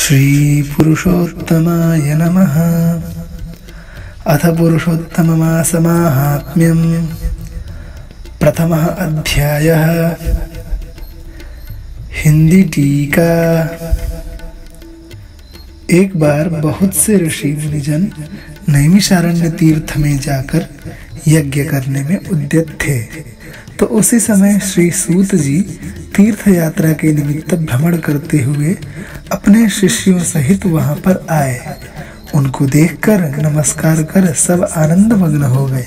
श्री पुरुषोत्तमाय नमः। अथ पुरुषोत्तममास माहात्म्यं प्रथमः अध्यायः। हिंदी टीका। एक बार बहुत से ऋषि मुनिजन नैमिषारण्य तीर्थ में जाकर यज्ञ करने में उद्यत थे, तो उसी समय श्री सूत जी तीर्थ यात्रा के निमित्त भ्रमण करते हुए अपने शिष्यों सहित वहां पर आए। उनको देखकर नमस्कार कर सब आनंद मग्न हो गए।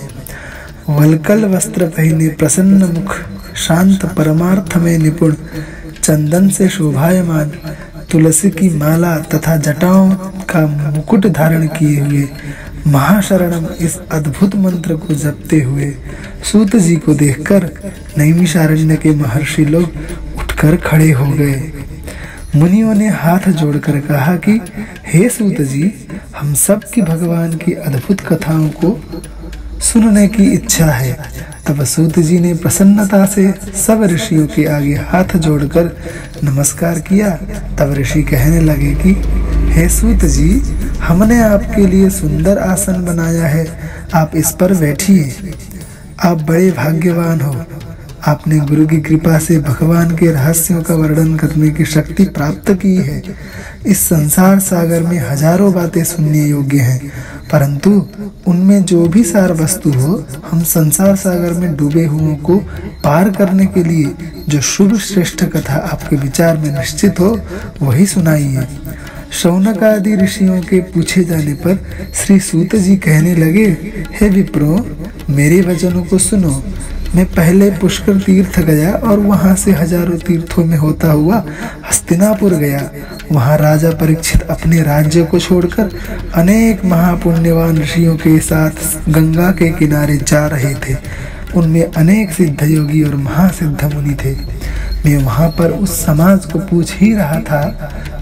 वलकल वस्त्र पहने प्रसन्न मुख, शांत परमार्थ में निपुण, चंदन से शोभायमान, तुलसी की माला तथा जटाओं का मुकुट धारण किए हुए महाशरणम इस अद्भुत मंत्र को जपते हुए सूत जी को देखकर नैमिषारण्य के महर्षि लोग उठकर खड़े हो गए। मुनियों ने हाथ जोड़कर कहा कि हे सूत जी, हम सब की भगवान की अद्भुत कथाओं को सुनने की इच्छा है। तब सूत जी ने प्रसन्नता से सब ऋषियों के आगे हाथ जोड़कर नमस्कार किया। तब ऋषि कहने लगे कि हे सूत जी, हमने आपके लिए सुंदर आसन बनाया है, आप इस पर बैठिए। आप बड़े भाग्यवान हो, आपने गुरु की कृपा से भगवान के रहस्यों का वर्णन करने की शक्ति प्राप्त की है। इस संसार सागर में हजारों बातें सुनने योग्य हैं, परंतु उनमें जो भी सार वस्तु हो, हम संसार सागर में डूबे हुओं को पार करने के लिए जो शुभ श्रेष्ठ कथा आपके विचार में निश्चित हो, वही सुनाइए। शौनक आदि ऋषियों के पूछे जाने पर श्री सूत जी कहने लगे, हे विप्रो, मेरे वचनों को सुनो। मैं पहले पुष्कर तीर्थ गया और वहां से हजारों तीर्थों में होता हुआ हस्तिनापुर गया। वहां राजा परीक्षित अपने राज्य को छोड़कर अनेक महापुण्यवान ऋषियों के साथ गंगा के किनारे जा रहे थे। उनमें अनेक सिद्ध योगी और महासिद्ध मुनि थे। मैं वहां पर उस समाज को पूछ ही रहा था,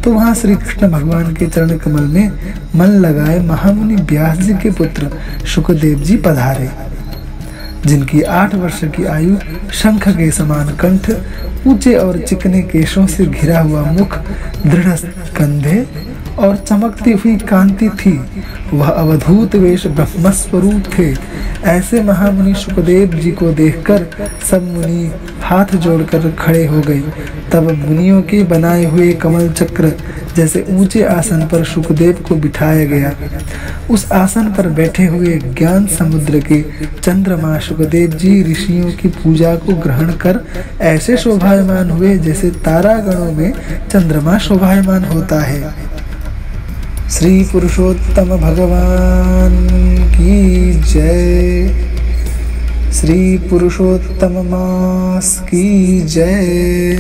तो वहां श्री कृष्ण भगवान के चरण कमल में मन लगाए महामुनि व्यास जी के पुत्र शुकदेव जी पधारे, जिनकी 8 वर्ष की आयु, शंख के समान कंठ, ऊंचे और चिकने केशों से घिरा हुआ मुख, दृढ़ कंधे और चमकती हुई कांति थी। वह अवधूत वेश ब्रह्मस्वरूप थे। ऐसे महामुनि शुकदेव जी को देखकर सब मुनि हाथ जोड़कर खड़े हो गए। तब मुनियों के बनाए हुए कमल चक्र जैसे ऊंचे आसन पर शुकदेव को बिठाया गया। उस आसन पर बैठे हुए ज्ञान समुद्र के चंद्रमा शुकदेव जी ऋषियों की पूजा को ग्रहण कर ऐसे शोभायमान हुए जैसे तारागणों में चंद्रमा शोभायमान होता है। श्री पुरुषोत्तम भगवान की जय। श्री पुरुषोत्तम मास की जय।